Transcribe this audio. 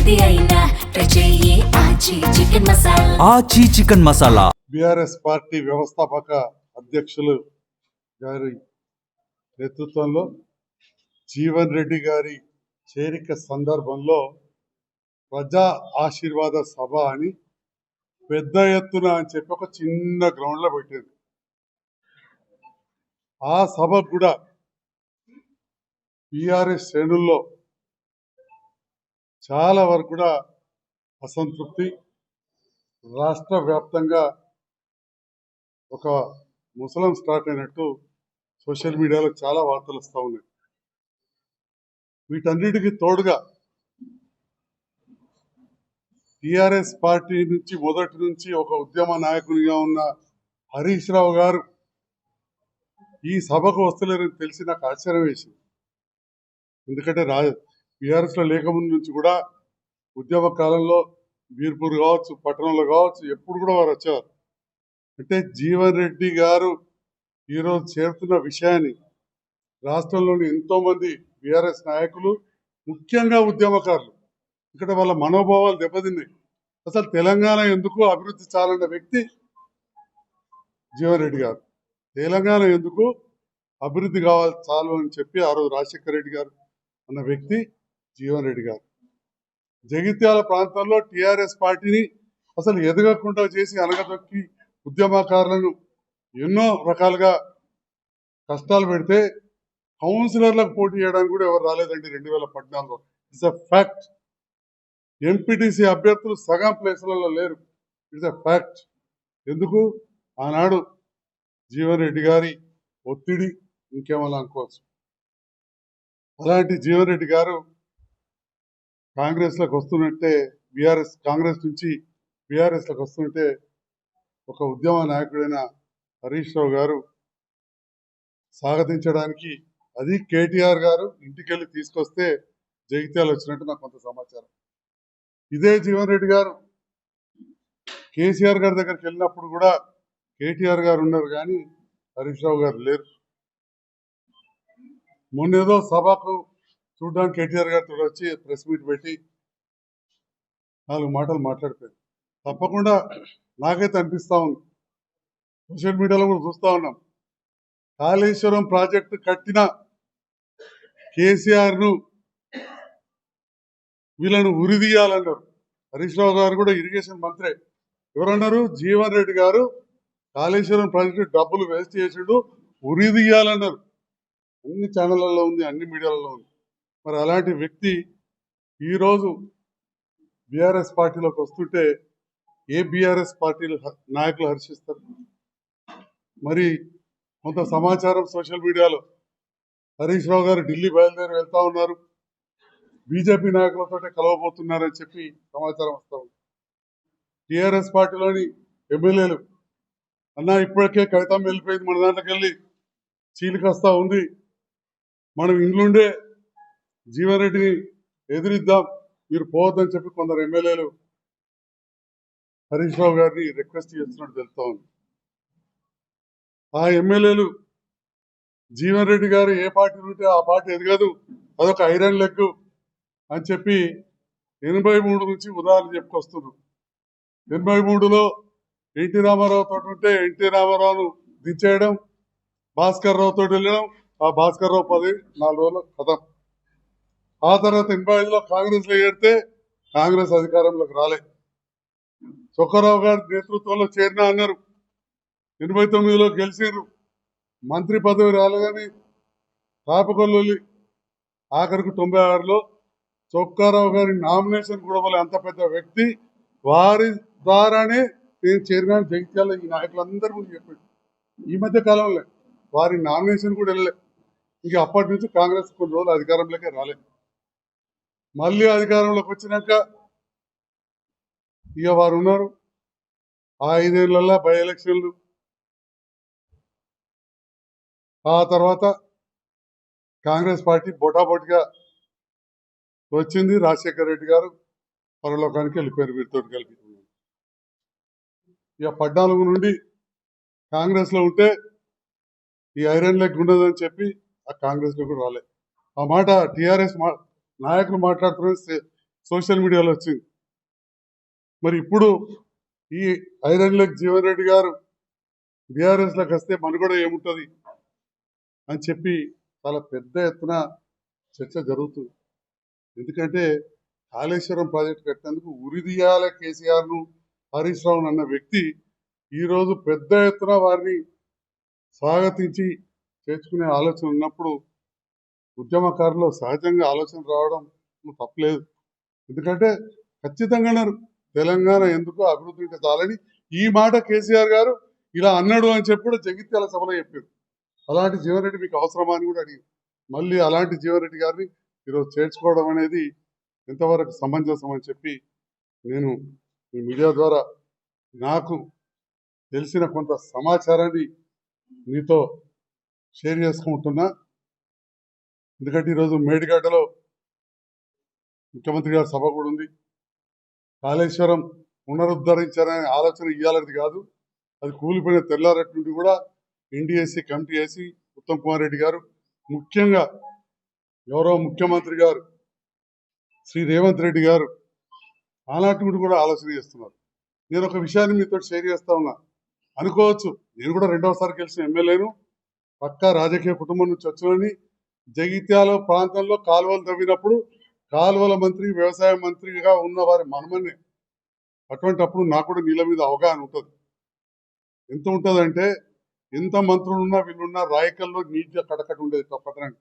ఏది అయినా ట్రై చెయ్యి ఆచి చికెన్ మసాలా. ఆచి చికెన్ మసాలా. బీఆర్ఎస్ పార్టీ వ్యవస్థాపక అధ్యక్షులు గారి నేతృత్వంలో జీవన్ రెడ్డి గారి చేరిక సందర్భంలో ప్రజా ఆశీర్వాద సభ అని పెద్ద ఎత్తున అని చెప్పి ఒక చిన్న గ్రౌండ్లో పెట్టింది. ఆ సభకు కూడా బీఆర్ఎస్ శ్రేణుల్లో చాలా వరకు కూడా అసంతృప్తి, రాష్ట్ర వ్యాప్తంగా ఒక ముసలం స్టార్ట్ అయినట్టు సోషల్ మీడియాలో చాలా వార్తలు వస్తూ ఉన్నాయి. వీటన్నిటికీ తోడుగా టిఆర్ఎస్ పార్టీ నుంచి మొదటి నుంచి ఒక ఉద్యమ నాయకునిగా ఉన్న హరీష్ రావు గారు ఈ సభకు వస్తలేరని తెలిసి నాకు ఆశ్చర్యం వేసింది. ఎందుకంటే బీఆర్ఎస్లో లేకముందు నుంచి కూడా ఉద్యమ కాలంలో బీర్పూర్ కావచ్చు, పట్టణంలో కావచ్చు, ఎప్పుడు కూడా వారు వచ్చారు. అంటే జీవన్ రెడ్డి గారు ఈరోజు చేరుతున్న విషయాన్ని రాష్ట్రంలోని ఎంతోమంది బీఆర్ఎస్ నాయకులు, ముఖ్యంగా ఉద్యమకారులు, ఇక్కడ వాళ్ళ మనోభావాలు దెబ్బతిన్నాయి. అసలు తెలంగాణ ఎందుకు అభివృద్ధి చాలన్న వ్యక్తి జీవన్ రెడ్డి గారు. తెలంగాణ ఎందుకు అభివృద్ధి కావాలి చాలు అని చెప్పి ఆ రోజు రాజశేఖర రెడ్డి గారు అన్న వ్యక్తి జీవన్ రెడ్డి గారు. జగిత్యాల ప్రాంతంలో టిఆర్ఎస్ పార్టీని అసలు ఎదగకుండా చేసి అనగదొక్కి ఉద్యమకారులను ఎన్నో రకాలుగా కష్టాలు పెడితే కౌన్సిలర్లకు పోటీ చేయడానికి కూడా ఎవరు రాలేదండి 2014లో. It's a fact. ఎంపీటీసీ అభ్యర్థులు సగం ప్లేసులలో లేరు. It's a fact. ఎందుకు? ఆనాడు జీవన్ రెడ్డి గారి ఒత్తిడి, ఇంకేమన్నా అనుకోవచ్చు. అలాంటి జీవన్ రెడ్డి గారు కాంగ్రెస్లోకి వస్తున్నట్టే, కాంగ్రెస్ నుంచి బీఆర్ఎస్లోకి వస్తుంటే ఒక ఉద్యమ నాయకుడైన హరీష్ రావు గారు స్వాగతించడానికి, అది కేటీఆర్ గారు ఇంటికెళ్ళి తీసుకొస్తే జగిత్యాల వచ్చినట్టు నాకు కొంత సమాచారం. ఇదే జీవన్ రెడ్డి గారు కేసీఆర్ గారి దగ్గరికి వెళ్ళినప్పుడు కూడా కేటీఆర్ గారు ఉన్నారు కానీ హరీష్ రావు గారు లేరు. మొన్నేదో సభకు చూడడానికి కేటీఆర్ గారితో వచ్చి ప్రెస్ మీట్ పెట్టి 4 మాటలు మాట్లాడిపోయారు. తప్పకుండా నాకైతే అనిపిస్తా ఉంది, సోషల్ మీడియాలో కూడా చూస్తూ ఉన్నాం, కాళేశ్వరం ప్రాజెక్టు కట్టిన కేసీఆర్ను వీళ్ళను ఉరిదీయాలన్నారు. హరీష్ రావు గారు కూడా ఇరిగేషన్ మంత్రే. ఎవరన్నారు? జీవన్ రెడ్డి గారు కాళేశ్వరం ప్రాజెక్టు డబ్బులు వేస్ట్ చేసిండు, ఉరిదీయాలన్నారు. అన్ని ఛానళ్లలో ఉంది, అన్ని మీడియాలలో ఉంది. మరి అలాంటి వ్యక్తి ఈరోజు బీఆర్ఎస్ పార్టీలోకి వస్తుంటే ఏ బీఆర్ఎస్ పార్టీలు నాయకులు హర్షిస్తారు? మరి కొంత సమాచారం సోషల్ మీడియాలో హరీష్ రావు గారు ఢిల్లీ బయలుదేరి వెళ్తా ఉన్నారు, బీజేపీ నాయకులతో కలవబోతున్నారని చెప్పి సమాచారం వస్తూ ఉంది. టీఆర్ఎస్ పార్టీలోని ఎమ్మెల్యేలు, అన్నా ఇప్పటికే కవితమ్మ వెళ్ళిపోయింది, మన దాంట్లోకి వెళ్ళి చీలికొస్తా ఉంది, మనం ఇండ్లుండే జీవన్ రెడ్డిని ఎదిరిద్దాం, మీరు పోవద్దని చెప్పి కొందరు ఎమ్మెల్యేలు హరీష్ రావు గారిని రిక్వెస్ట్ చేస్తున్నట్టు తెలుస్తా ఉంది. ఆ ఎమ్మెల్యేలు జీవన్ రెడ్డి గారు ఏ పార్టీ ఉంటే ఆ పార్టీ ఎదగదు, అదొక ఐరన్ లెగ్ అని చెప్పి 83 నుంచి ఉదాహరణ చెప్పుకొస్తున్నారు. 83లో ఎన్టీ రామారావు తోటి ఉంటే ఎన్టీ రామారావును దించేయడం, భాస్కర్ రావు తోటి వెళ్ళడం, ఆ భాస్కర్ రావు 4 రోజులు కథం. ఆ తర్వాత 85లో కాంగ్రెస్లో చేరితే కాంగ్రెస్ అధికారంలోకి రాలే. చొక్కారావు గారి నేతృత్వంలో చేరినా అన్నారు, 89లో గెలిచిర్రు, మంత్రి పదవి రాలేదని తాపకొల్లు, ఆఖరికి 96లో చొక్కారావు గారి నామినేషన్ కూడా వాళ్ళ అంత పెద్ద వ్యక్తి, వారి ద్వారానే నేను చేరినా జగిత్యాల ఈ నాయకులందరూ కూడా చెప్పాడు. ఈ మధ్య కాలంలో వారి నామినేషన్ కూడా వెళ్ళలే. ఇక అప్పటి నుంచి కాంగ్రెస్ కొన్ని రోజులు అధికారంలోకి రాలేదు. మళ్ళీ అధికారంలోకి వచ్చినాక ఇక వారు ఉన్నారు. ఆ 5 ఏళ్లలో బై ఎలక్షన్లు, ఆ తర్వాత కాంగ్రెస్ పార్టీ బొటాబొటిగా వచ్చింది. రాజశేఖర రెడ్డి గారు పరలోకానికి వెళ్ళిపోయారు వీరితో కలిపి. ఇక 14 నుండి కాంగ్రెస్లో ఉంటే ఈ ఐరన్ లెగ్ ఉండదని చెప్పి ఆ కాంగ్రెస్లో కూడా రాలే. ఆ మాట టీఆర్ఎస్ నాయకులు మాట్లాడుతున్న సోషల్ మీడియాలో వచ్చింది. మరి ఇప్పుడు ఈ ఐరన్ లెగ్ జీవన్ రెడ్డి గారు బీఆర్ఎస్ లకు వస్తే మనుగడ ఏముంటది అని చెప్పి చాలా పెద్ద ఎత్తున చర్చ జరుగుతుంది. ఎందుకంటే కాళేశ్వరం ప్రాజెక్టు కట్టినందుకు ఉరిదీయాల కేసీఆర్ ను హరీష్ రావు అన్న వ్యక్తి ఈ రోజు పెద్ద ఎత్తున వారిని స్వాగతించి చేర్చుకునే ఆలోచన ఉన్నప్పుడు ఉద్యమకారులు సహజంగా ఆలోచన రావడం తప్పలేదు. ఎందుకంటే ఖచ్చితంగా తెలంగాణ ఎందుకు అభివృద్ధి ఉంటే చాలని ఈ మాట కేసీఆర్ గారు ఇలా అన్నాడు అని చెప్పి కూడా జగిత్యాల సభలో చెప్పారు. అలాంటి జీవన్ రెడ్డి మీకు అవసరమా అని కూడా అడిగారు. మళ్ళీ అలాంటి జీవన్ రెడ్డి గారిని ఈరోజు చేర్చుకోవడం అనేది ఎంతవరకు సమంజసం అని చెప్పి నేను ఈ మీడియా ద్వారా నాకు తెలిసిన కొంత సమాచారాన్ని మీతో షేర్ చేసుకుంటున్నా. ఎందుకంటే ఈరోజు మేడిగడ్డలో ముఖ్యమంత్రి గారి సభ కూడా ఉంది. కాళేశ్వరం పునరుద్ధరించాలనే ఆలోచన ఇవ్వాలనేది కాదు, అది కూలిపోయిన తెల్లారటి నుండి కూడా ఎన్డీఎస్సీ కమిటీ వేసి ఉత్తమ్ కుమార్ రెడ్డి గారు, ముఖ్యంగా గౌరవ ముఖ్యమంత్రి గారు శ్రీ రేవంత్ రెడ్డి గారు ఆనాటి నుండి కూడా ఆలోచన చేస్తున్నారు. నేను ఒక విషయాన్ని మీతో షేర్ చేస్తా ఉన్నా. అనుకోవచ్చు నేను కూడా రెండవసారి గెలిచిన ఎమ్మెల్యేను, పక్కా రాజకీయ కుటుంబం నుంచి వచ్చినని. జగిత్యాల ప్రాంతంలో కాలువలు తవ్వినప్పుడు కాలువల మంత్రి, వ్యవసాయ మంత్రిగా ఉన్న వారి మనమనే. అటువంటి అప్పుడు నాకు కూడా నీళ్ళ మీద అవగాహన ఉంటుంది. ఎంత ఉంటుందంటే ఎంత మంత్రులు ఉన్నా వీళ్ళున్నా రాయకల్లో నీటి కడకట ఉండేది తప్పట్రండి.